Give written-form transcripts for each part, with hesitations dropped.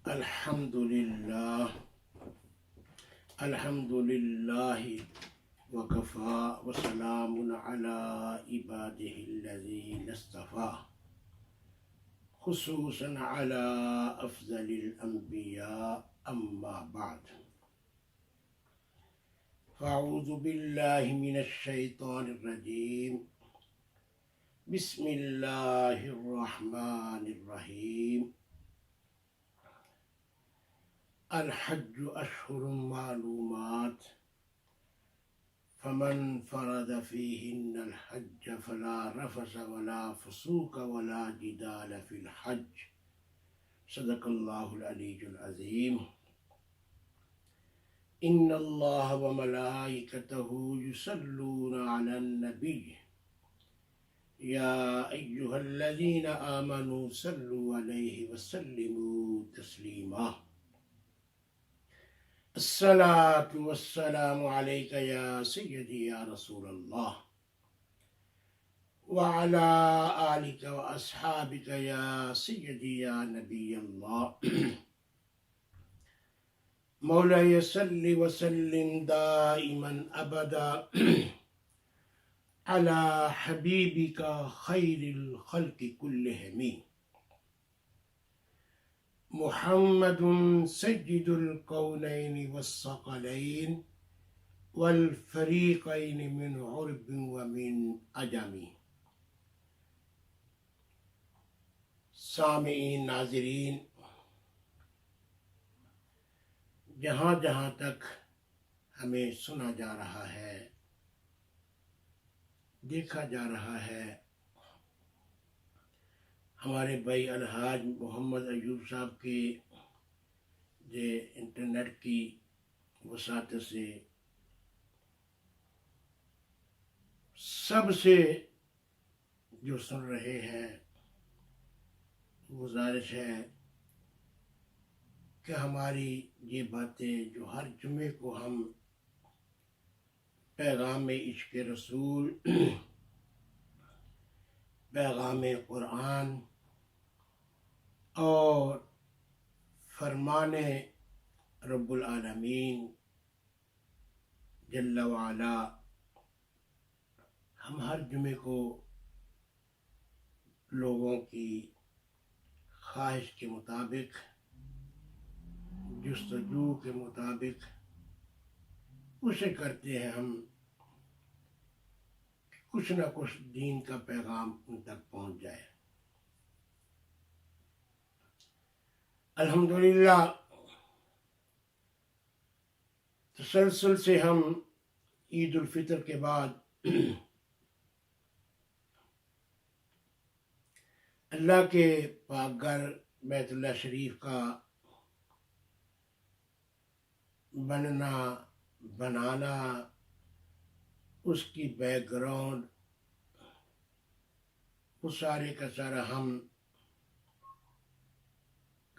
الحمد للہ وکفا وسلام علی عباده الذین اصطفیٰ خصوصا علی افضل الانبیاء اما بعد فاعوذ باللہ من الشیطان الرجیم بسم اللہ الرحمن الرحیم الحج اشہر معلومات فمن فرض فیہن الحج فلا رفث ولا فسوق ولا جدال فی الحج صدق اللہ العلی العظیم ان اللہ وملائکتہ یصلون علی النبی یا ایہا الذین آمنوا صلوا علیہ وسلموا تسلیما الصلاۃ والسلام علیک یا سیدی یا رسول اللہ وعلی آلک واصحابک یا سیدی یا نبی اللہ مولاي صل وسلم دائما ابدا على حبيبك خير الخلق كلهم محمد سيد الكونين والثقلين والفريقين من عرب ومن عجم. سامعین ناظرین، جہاں جہاں تک ہمیں سنا جا رہا ہے، دیکھا جا رہا ہے، ہمارے بھائی الحاج محمد ایوب صاحب کے انٹرنیٹ کی وساطت سے سب سے جو سن رہے ہیں، گزارش ہے کہ ہماری یہ باتیں جو ہر جمعے کو ہم پیغام عشق رسول، پیغام قرآن اور فرمان رب العالمین جل وعلا، ہم ہر جمعے کو لوگوں کی خواہش کے مطابق، جستجو کے مطابق اسے کرتے ہیں، ہم کچھ نہ کچھ دین کا پیغام ان تک پہنچ جائے۔ الحمدللہ تسلسل سے ہم عید الفطر کے بعد اللہ کے پاک گھر بیت اللہ شریف کا بننا، بنانا، اس کی بیک گراؤنڈ، وہ سارے کا سارا ہم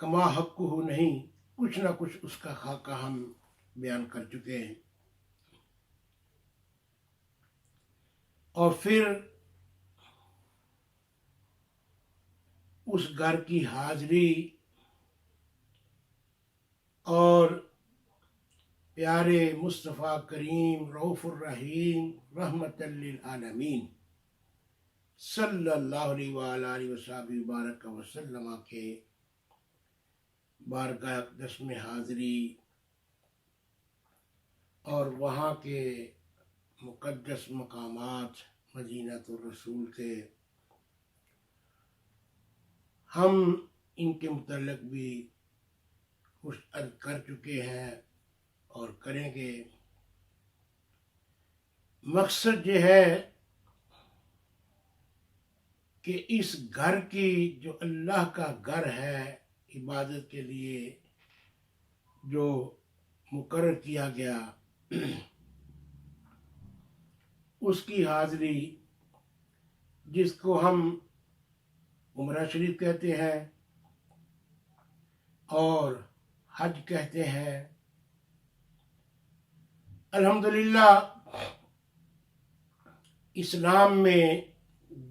کما حق ہو نہیں، کچھ نہ کچھ اس کا خاکہ ہم بیان کر چکے ہیں۔ اور پھر اس گھر کی حاضری اور پیارے مصطفیٰ کریم رؤوف الرحیم رحمت للعالمین صلی اللہ علیہ وآلہ وصحبہ وبارک وسلم کے بارگاہ اقدس میں حاضری اور وہاں کے مقدس مقامات مدینۃ الرسول کے، ہم ان کے متعلق بھی کچھ عرض کر چکے ہیں اور کریں گے۔ مقصد یہ ہے کہ اس گھر کی جو اللہ کا گھر ہے، عبادت کے لیے جو مقرر کیا گیا، اس کی حاضری، جس کو ہم عمرہ شریف کہتے ہیں اور حج کہتے ہیں، الحمدللہ اسلام میں،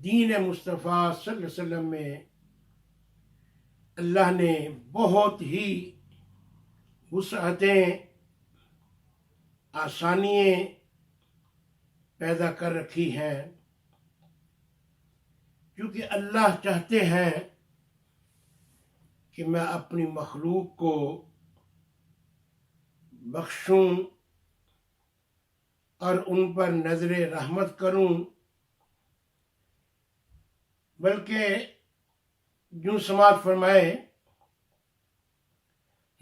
دین مصطفیٰ صلی اللہ علیہ وسلم میں اللہ نے بہت ہی وسعتیں، آسانیاں پیدا کر رکھی ہیں، کیونکہ اللہ چاہتے ہیں کہ میں اپنی مخلوق کو بخشوں اور ان پر نظر رحمت کروں، بلکہ جو سماعت فرمائے،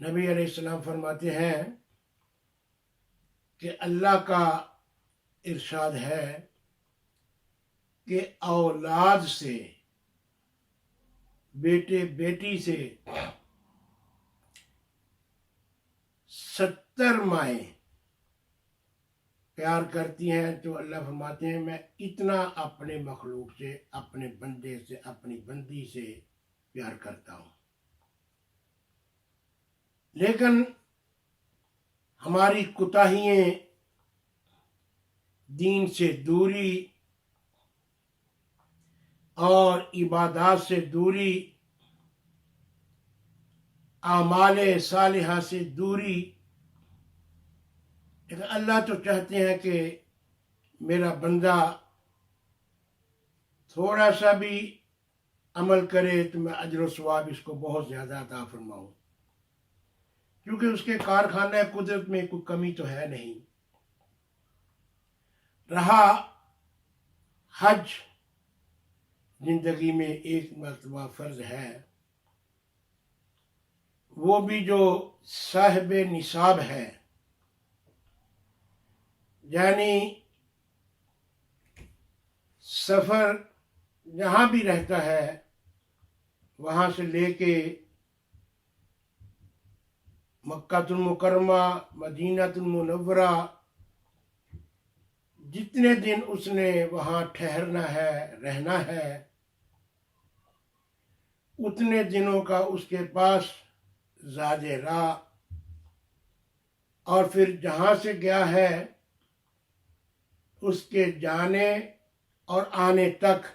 نبی علیہ السلام فرماتے ہیں کہ اللہ کا ارشاد ہے کہ اولاد سے، بیٹے بیٹی سے 70 مائیں پیار کرتی ہیں، تو اللہ فرماتے ہیں میں اتنا اپنے مخلوق سے، اپنے بندے سے، اپنی بندی سے پیار کرتا ہوں۔ لیکن ہماری کوتاہیاں، دین سے دوری اور عبادات سے دوری، اعمال صالحہ سے دوری، لیکن اللہ تو چاہتے ہیں کہ میرا بندہ تھوڑا سا بھی عمل کرے تو میں اجر و ثواب اس کو بہت زیادہ عطا فرماؤں، کیونکہ اس کے کارخانہ قدرت میں کوئی کمی تو ہے نہیں۔ رہا حج، زندگی میں ایک مرتبہ فرض ہے، وہ بھی جو صاحب نصاب ہے، یعنی سفر جہاں بھی رہتا ہے وہاں سے لے کے مکہ المکرمہ، مدینہ المنورہ، جتنے دن اس نے وہاں ٹھہرنا ہے، رہنا ہے، اتنے دنوں کا اس کے پاس زاد راہ، اور پھر جہاں سے گیا ہے اس کے جانے اور آنے تک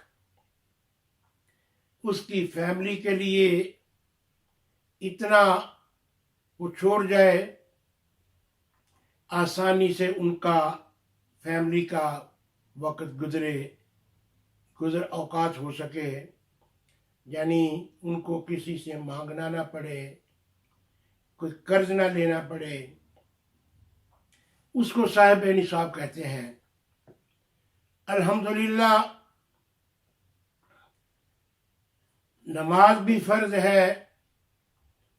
اس کی فیملی کے لیے اتنا وہ چھوڑ جائے، آسانی سے ان کا فیملی کا وقت گزر اوقات ہو سکے، یعنی ان کو کسی سے مانگنا نہ پڑے، کوئی قرض نہ لینا پڑے، اس کو صاحب نصاب کہتے ہیں۔ الحمدللہ نماز بھی فرض ہے،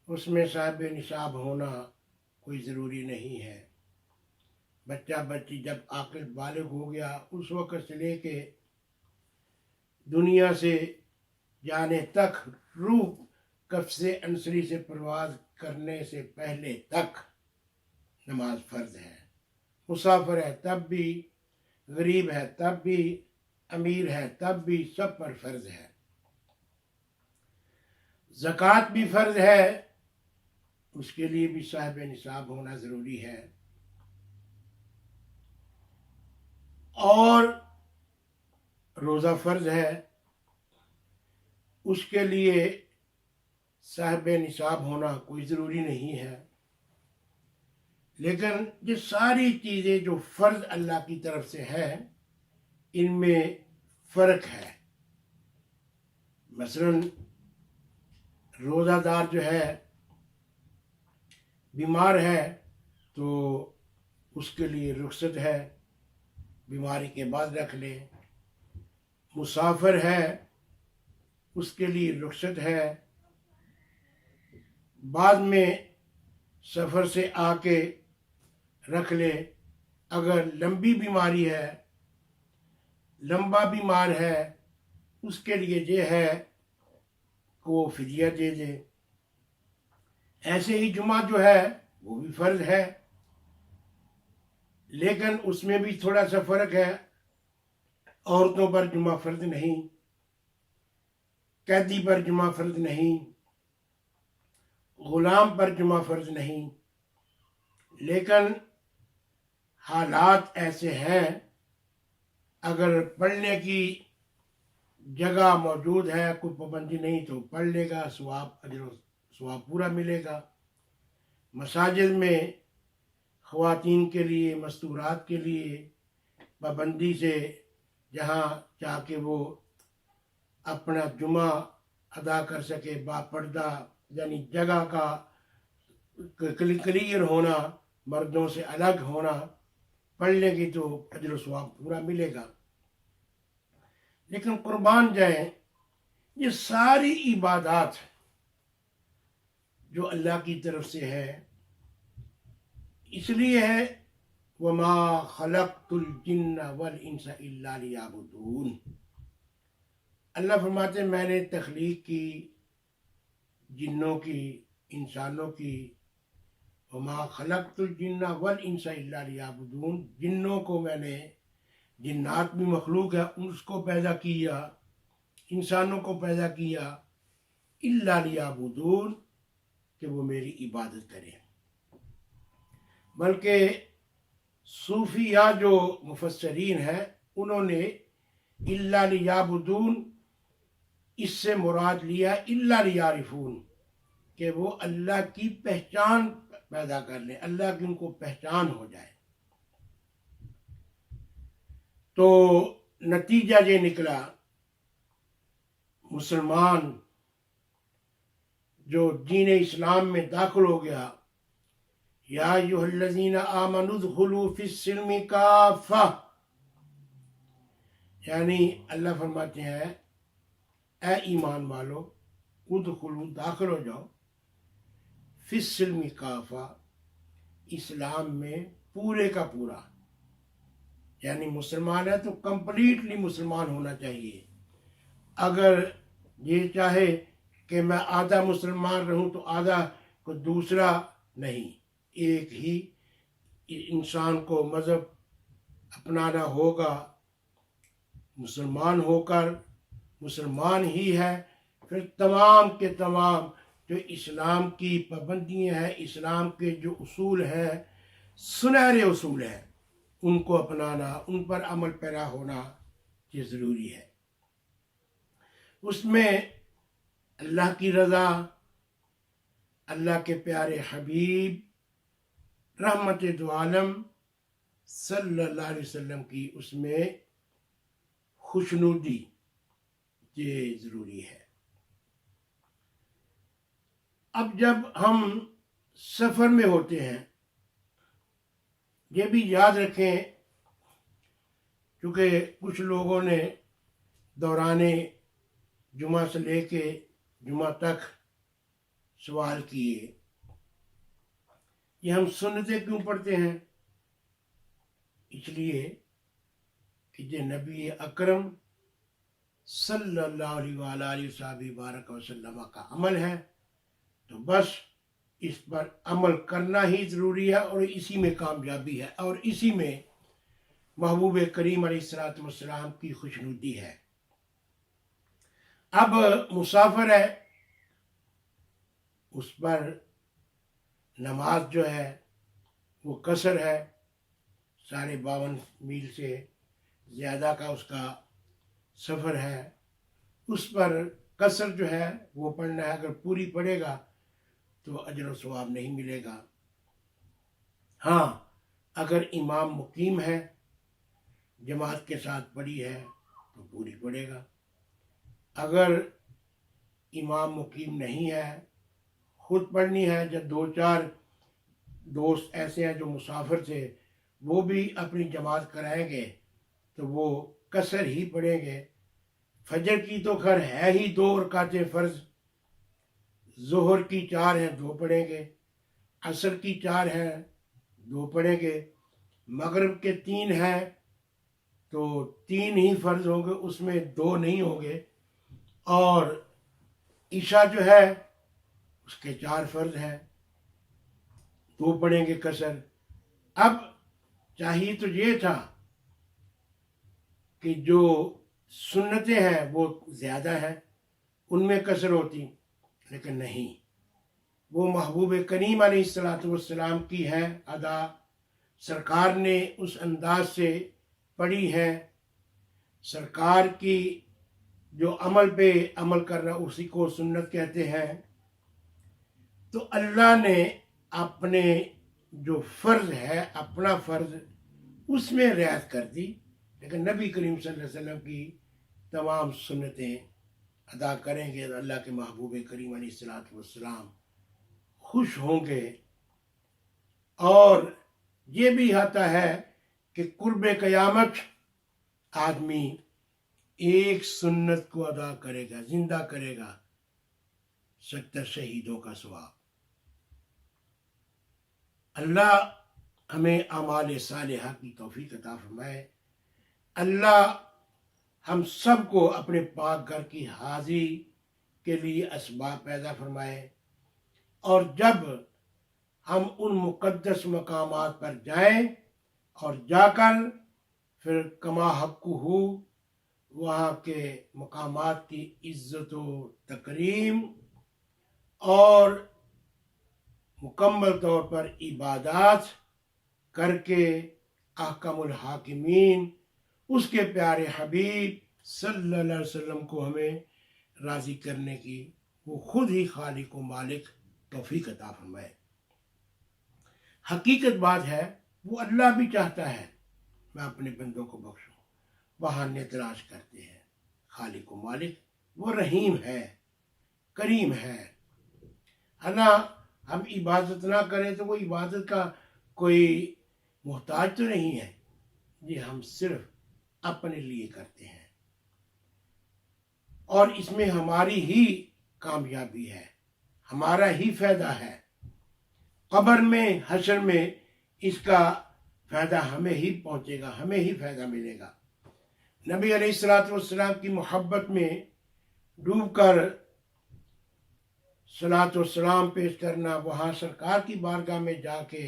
اس میں صاحب نصاب ہونا کوئی ضروری نہیں ہے۔ بچہ بچی جب عاقل بالغ ہو گیا، اس وقت سے لے کے دنیا سے جانے تک، روح قفس انصری سے پرواز کرنے سے پہلے تک نماز فرض ہے۔ مسافر ہے تب بھی، غریب ہے تب بھی، امیر ہے تب بھی، سب پر فرض ہے۔ زکوٰۃ بھی فرض ہے، اس کے لیے بھی صاحب نصاب ہونا ضروری ہے۔ اور روزہ فرض ہے، اس کے لیے صاحب نصاب ہونا کوئی ضروری نہیں ہے۔ لیکن یہ ساری چیزیں جو فرض اللہ کی طرف سے ہے، ان میں فرق ہے۔ مثلا روزہ دار جو ہے بیمار ہے تو اس کے لیے رخصت ہے، بیماری کے بعد رکھ لے۔ مسافر ہے اس کے لیے رخصت ہے، بعد میں سفر سے آ کے رکھ لے۔ اگر لمبی بیماری ہے، لمبا بیمار ہے، اس کے لیے یہ ہے کہ وہ فدیہ دے دے۔ ایسے ہی جمعہ جو ہے وہ بھی فرض ہے، لیکن اس میں بھی تھوڑا سا فرق ہے۔ عورتوں پر جمعہ فرض نہیں، قیدی پر جمعہ فرض نہیں، غلام پر جمعہ فرض نہیں، لیکن حالات ایسے ہیں، اگر پڑھنے کی جگہ موجود ہے، کوئی پابندی نہیں تو پڑھ لے گا، ثواب اجر و ثواب پورا ملے گا۔ مساجد میں خواتین کے لیے مستورات کے لیے پابندی سے جہاں چاہ کے وہ اپنا جمعہ ادا کر سکے باپردہ، یعنی جگہ کا کلیئر ہونا، مردوں سے الگ ہونا، پڑھ لے گی تو اجر و ثواب پورا ملے گا۔ لیکن قربان جائیں، یہ ساری عبادات جو اللہ کی طرف سے ہے، اس لیے ہے وما خلقت الجن والانس الا لیعبدون۔ اللہ فرماتے ہیں میں نے تخلیق کی جنوں کی، انسانوں کی، وما خلقت الجن والانس الا لیعبدون، جنوں کو میں نے، جنات بھی مخلوق ہے، اس کو پیدا کیا، انسانوں کو پیدا کیا، الا لیعبدون، کہ وہ میری عبادت کریں۔ بلکہ صوفیہ جو مفسرین ہیں انہوں نے الا لیعبدون اس سے مراد لیا الا لیعرفون، کہ وہ اللہ کی پہچان پیدا کر لیں، اللہ کی ان کو پہچان ہو جائے۔ تو نتیجہ یہ نکلا، مسلمان جو دین اسلام میں داخل ہو گیا، یا ایھا الذین آمنوا ادخلوا فی السلم کافہ، یعنی اللہ فرماتے ہیں اے ایمان والو، ادخلوا، داخل ہو جاؤ، فی السلم کافہ، اسلام میں پورے کا پورا، یعنی مسلمان ہے تو کمپلیٹلی مسلمان ہونا چاہیے۔ اگر یہ چاہے کہ میں آدھا مسلمان رہوں تو آدھا کو دوسرا نہیں، ایک ہی انسان کو مذہب اپنانا ہوگا، مسلمان ہو کر مسلمان ہی ہے، پھر تمام کے تمام جو اسلام کی پابندیاں ہیں، اسلام کے جو اصول ہیں، سنہرے اصول ہیں، ان کو اپنانا، ان پر عمل پیرا ہونا یہ ضروری ہے۔ اس میں اللہ کی رضا، اللہ کے پیارے حبیب رحمت دو عالم صلی اللہ علیہ وسلم کی اس میں خوشنودی یہ ضروری ہے۔ اب جب ہم سفر میں ہوتے ہیں، یہ بھی یاد رکھیں، کیونکہ کچھ لوگوں نے دوران جمعہ سے لے کے جمعہ تک سوال کیے، یہ ہم سنتیں کیوں پڑھتے ہیں؟ اس لیے کہ یہ نبی اکرم صلی اللہ علیہ وآلہ وبارک وسلم کا عمل ہے، تو بس اس پر عمل کرنا ہی ضروری ہے، اور اسی میں کامیابی ہے، اور اسی میں محبوب کریم علیہ الصلوۃ والسلام کی خوشنودی ہے۔ اب مسافر ہے، اس پر نماز جو ہے وہ قصر ہے، 52 میل سے زیادہ کا اس کا سفر ہے، اس پر قصر جو ہے وہ پڑھنا ہے۔ اگر پوری پڑھے گا تو اجر و ثواب نہیں ملے گا۔ ہاں، اگر امام مقیم ہے، جماعت کے ساتھ پڑھی ہے تو پوری پڑھے گا۔ اگر امام مقیم نہیں ہے، خود پڑھنی ہے، جب 2-4 دوست ایسے ہیں جو مسافر تھے، وہ بھی اپنی جماعت کرائیں گے تو وہ قصر ہی پڑھیں گے۔ فجر کی تو خیر ہے ہی 2 رکعتیں فرض، ظہر کی 4 ہیں 2 پڑھیں گے، عصر کی 4 ہیں 2 پڑھیں گے، مغرب کے 3 ہیں تو 3 ہی فرض ہوں گے، اس میں 2 نہیں ہوں گے، اور عشاء جو ہے اس کے 4 فرض ہیں، 2 پڑھیں گے قصر۔ اب چاہیے تو یہ تھا کہ جو سنتیں ہیں وہ زیادہ ہیں، ان میں قصر ہوتی، لیکن نہیں، وہ محبوب کریم علیہ الصلوۃ والسلام کی ہے ادا، سرکار نے اس انداز سے پڑھی ہے، سرکار کی جو عمل پہ عمل کرنا اسی کو سنت کہتے ہیں۔ تو اللہ نے اپنے جو فرض ہے اپنا فرض اس میں رعایت کر دی، لیکن نبی کریم صلی اللہ علیہ وسلم کی تمام سنتیں ادا کریں گے تو اللہ کے محبوب کریم علیہ الصلوۃ والسلام خوش ہوں گے۔ اور یہ بھی آتا ہے کہ قرب قیامت آدمی ایک سنت کو ادا کرے گا، زندہ کرے گا، 70 شہیدوں کا ثواب۔ اللہ ہمیں اعمال صالحہ کی توفیق عطا فرمائے۔ اللہ ہم سب کو اپنے پاک گھر کی حاضری کے لیے اسباب پیدا فرمائے، اور جب ہم ان مقدس مقامات پر جائیں اور جا کر پھر کما حق ہو وہاں کے مقامات کی عزت و تکریم اور مکمل طور پر عبادات کر کے احکم الحاکمین اس کے پیارے حبیب صلی اللہ علیہ وسلم کو ہمیں راضی کرنے کی وہ خود ہی خالق و مالک توفیق عطا فرمائے۔ حقیقت بات ہے وہ اللہ بھی چاہتا ہے میں اپنے بندوں کو بخشوں، بہانے تلاش کرتے ہیں۔ خالق و مالک وہ رحیم ہے، کریم ہے۔ اللہ ہم عبادت نہ کریں تو وہ عبادت کا کوئی محتاج تو نہیں ہے، یہ ہم صرف اپنے لیے کرتے ہیں، اور اس میں ہماری ہی کامیابی ہے، ہمارا ہی فائدہ ہے۔ قبر میں، حشر میں اس کا فائدہ ہمیں ہی پہنچے گا، ہمیں ہی فائدہ ملے گا۔ نبی علیہ الصلوۃ والسلام کی محبت میں ڈوب کر صلاۃ والسلام پیش کرنا، وہاں سرکار کی بارگاہ میں جا کے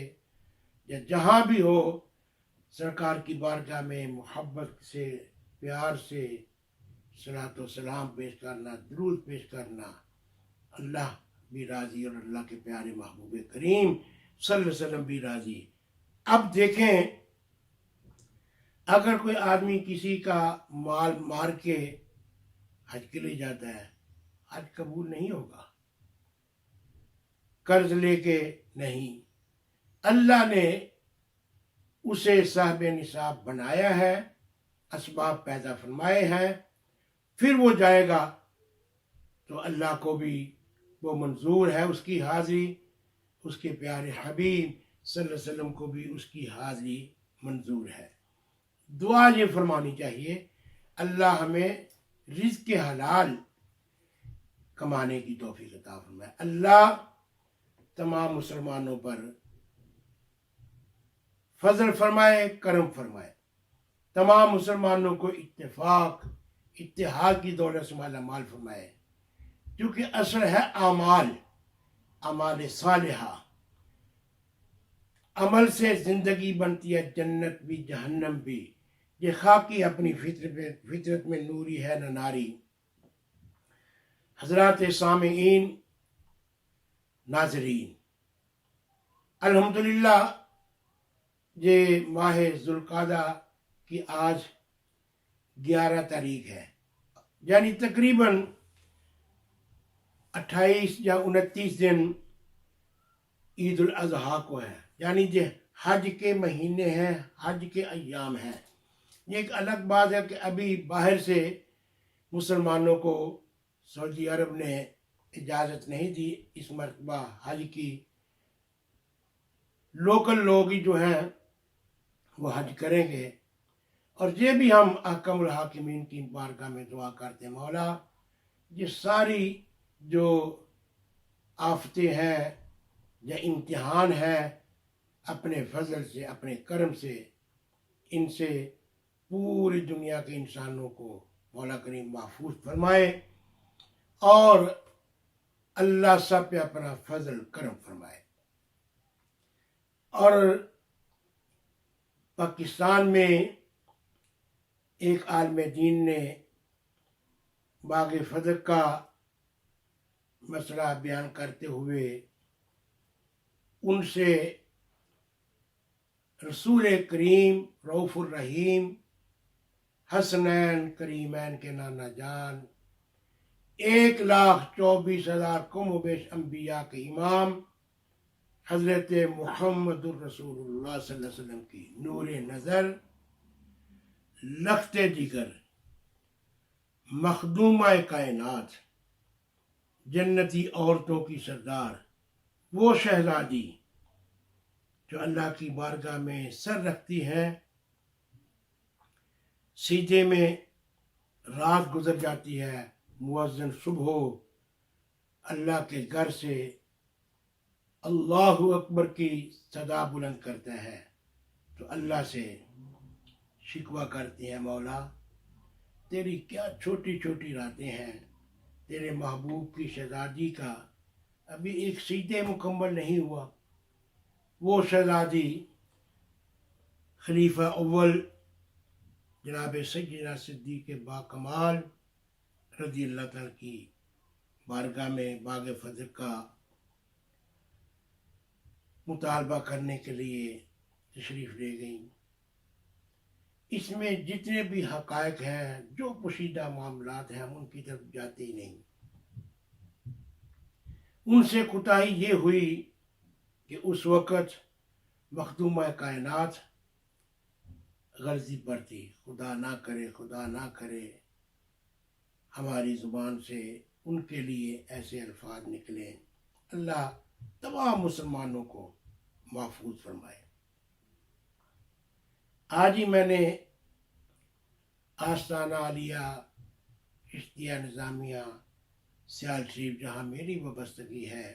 یا جہاں بھی ہو سرکار کی بارگاہ میں محبت سے، پیار سے صلاۃ والسلام پیش کرنا، درود پیش کرنا، اللہ بھی راضی اور اللہ کے پیارے محبوب کریم صلی اللہ علیہ وسلم بھی راضی۔ اب دیکھیں اگر کوئی آدمی کسی کا مال مار کے حج کے لیے جاتا ہے، حج قبول نہیں ہوگا، قرض لے کے نہیں، اللہ نے اسے صاحب نصاب بنایا ہے، اسباب پیدا فرمائے ہیں، پھر وہ جائے گا تو اللہ کو بھی وہ منظور ہے اس کی حاضری، اس کے پیارے حبیب صلی اللہ علیہ وسلم کو بھی اس کی حاضری منظور ہے۔ دعا یہ فرمانی چاہیے اللہ ہمیں رزق حلال کمانے کی توفیق عطا فرمائے۔ اللہ تمام مسلمانوں پر فضل فرمائے، کرم فرمائے، تمام مسلمانوں کو اتفاق اتحاد کی دولت سے مالا مال فرمائے، کیونکہ اصل ہے اعمال صالحہ۔ عمل سے زندگی بنتی ہے، جنت بھی جہنم بھی۔ یہ خاکی اپنی فطرت میں نوری ہے نہ ناری۔ حضرات سامعین، ناظرین، الحمدللہ یہ ماہ ذوالقعدہ کی آج 11 تاریخ ہے، یعنی تقریباً 28 یا 29 دن عید الاضحیٰ کو ہے، یعنی یہ حج کے مہینے ہیں، حج کے ایام ہیں۔ یہ ایک الگ بات ہے کہ ابھی باہر سے مسلمانوں کو سعودی عرب نے اجازت نہیں دی اس مرتبہ حج کی، لوکل لوگ ہی جو ہیں وہ حج کریں گے۔ اور یہ بھی ہم احکم الحاکمین کی بارگاہ میں دعا کرتے ہیں، مولا یہ ساری جو آفتیں ہیں یا امتحان ہے اپنے فضل سے، اپنے کرم سے، ان سے پوری دنیا کے انسانوں کو مولا کریم محفوظ فرمائے، اور اللہ سب پہ اپنا فضل کرم فرمائے۔ اور پاکستان میں ایک عالم دین نے باغ فدق کا مسئلہ بیان کرتے ہوئے ان سے رسول کریم رؤوف الرحیم حسنین کریمین کے نانا جان 1,24,000 کم و بیش انبیاء کے امام حضرت محمد الرسول اللہ صلی اللہ علیہ وسلم کی نور نظر، لخت جگر، مخدومہ کائنات، جنتی عورتوں کی سردار، وہ شہزادی جو اللہ کی بارگاہ میں سر رکھتی ہے، سیدھے میں رات گزر جاتی ہے، مؤذن صبح اللہ کے گھر سے اللہ اکبر کی صدا بلند کرتا ہے تو اللہ سے شکوہ کرتے ہیں، مولا تیری کیا چھوٹی چھوٹی راتیں ہیں، تیرے محبوب کی شہزادی کا ابھی ایک سجدہ مکمل نہیں ہوا۔ وہ شہزادی خلیفہ اول جناب سیدنا صدیق با کمال رضی اللہ تعالیٰ کی بارگاہ میں باغ فضل کا مطالبہ کرنے کے لیے تشریف لے گئیں۔ اس میں جتنے بھی حقائق ہیں، جو پوشیدہ معاملات ہیں، ہم ان کی طرف جاتے ہی نہیں۔ ان سے کوتاہی یہ ہوئی کہ اس وقت مخدومہ کائنات غلطی پر تھی، خدا نہ کرے ہماری زبان سے ان کے لیے ایسے الفاظ نکلیں، اللہ تمام مسلمانوں کو محفوظ فرمائے۔ آج ہی میں نے آستانہ عالیہ چشتیہ نظامیہ سیال شریف جہاں میری وابستگی ہے،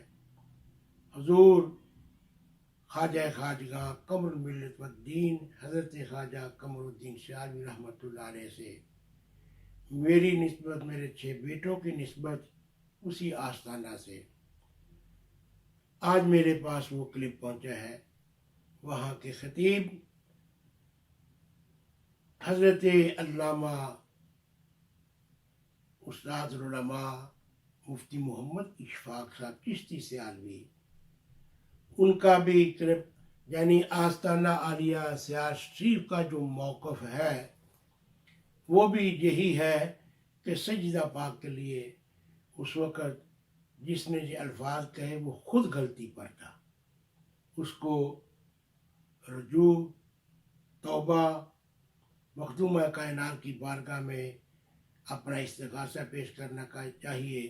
حضور خواجہ خواجگاں قمر الملت والدین حضرت خواجہ قمر الدین سیالوی رحمۃ اللہ علیہ سے میری نسبت، میرے 6 بیٹوں کی نسبت اسی آستانہ سے آج میرے پاس وہ کلپ پہنچا ہے۔ وہاں کے خطیب حضرت علامہ استاد العلماء مفتی محمد اشفاق صاحب چشتی سیالوی، ان کا بھی کلپ، یعنی آستانہ عالیہ سیال شریف کا جو موقف ہے وہ بھی یہی ہے کہ سجدہ پاک کے لیے اس وقت جس نے یہ الفاظ کہے وہ خود غلطی پر تھا، اس کو رجوع، توبہ، مخدومہ کائنات کی بارگاہ میں اپنا استغاثہ پیش کرنا چاہیے،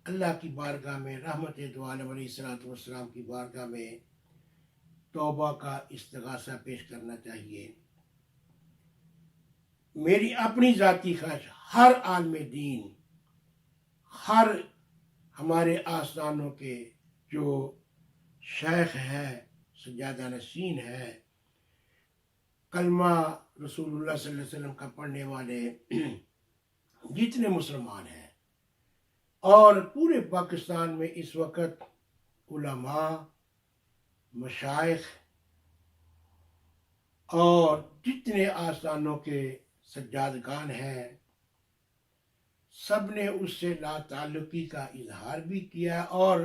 اللہ کی بارگاہ میں، رحمت دو عالم علیہ الصلوۃ والسلام کی بارگاہ میں توبہ کا استغاثہ پیش کرنا چاہیے۔ میری اپنی ذاتی خواہش، ہر عالم دین، ہر ہمارے آستانوں کے جو شیخ ہے، سجادہ نشین ہے، کلمہ رسول اللہ صلی اللہ علیہ وسلم کا پڑھنے والے جتنے مسلمان ہیں، اور پورے پاکستان میں اس وقت علماء، مشائخ اور جتنے آستانوں کے سجادگان ہیں، سب نے اس سے لا تعلقی کا اظہار بھی کیا، اور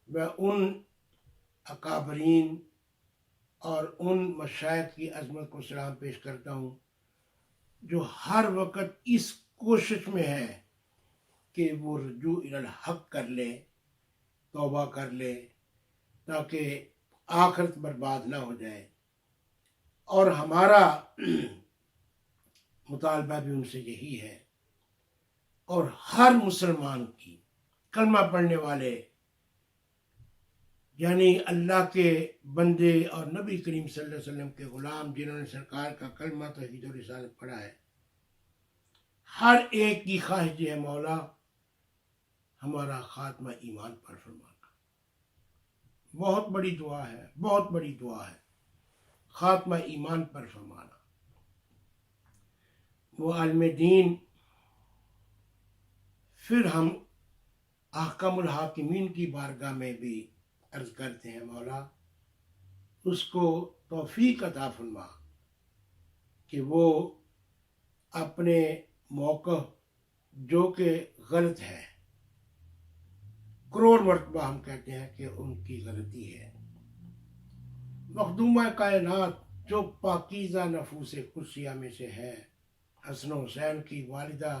میں ان اکابرین اور ان مشائخ کی عظمت کو سلام پیش کرتا ہوں جو ہر وقت اس کوشش میں ہے کہ وہ رجوع الی الحق کر لے، توبہ کر لے، تاکہ آخرت برباد نہ ہو جائے۔ اور ہمارا مطالبہ بھی ان سے یہی ہے، اور ہر مسلمان کی، کلمہ پڑھنے والے، یعنی اللہ کے بندے اور نبی کریم صلی اللہ علیہ وسلم کے غلام جنہوں نے سرکار کا کلمہ توحید و رسالت پڑھا ہے، ہر ایک کی خواہش ہے، مولا ہمارا خاتمہ ایمان پر فرمانا۔ بہت بڑی دعا ہے، بہت بڑی دعا ہے، خاتمہ ایمان پر فرمانا۔ وہ عالم دین، پھر ہم احکم الحاکمین کی بارگاہ میں بھی عرض کرتے ہیں، مولا اس کو توفیق عطا فرما کہ وہ اپنے موقف جو کہ غلط ہے، کروڑ مرتبہ ہم کہتے ہیں کہ ان کی غلطی ہے، مخدومہ کائنات جو پاکیزہ نفوس قدسیہ میں سے ہے، حسن و حسین کی والدہ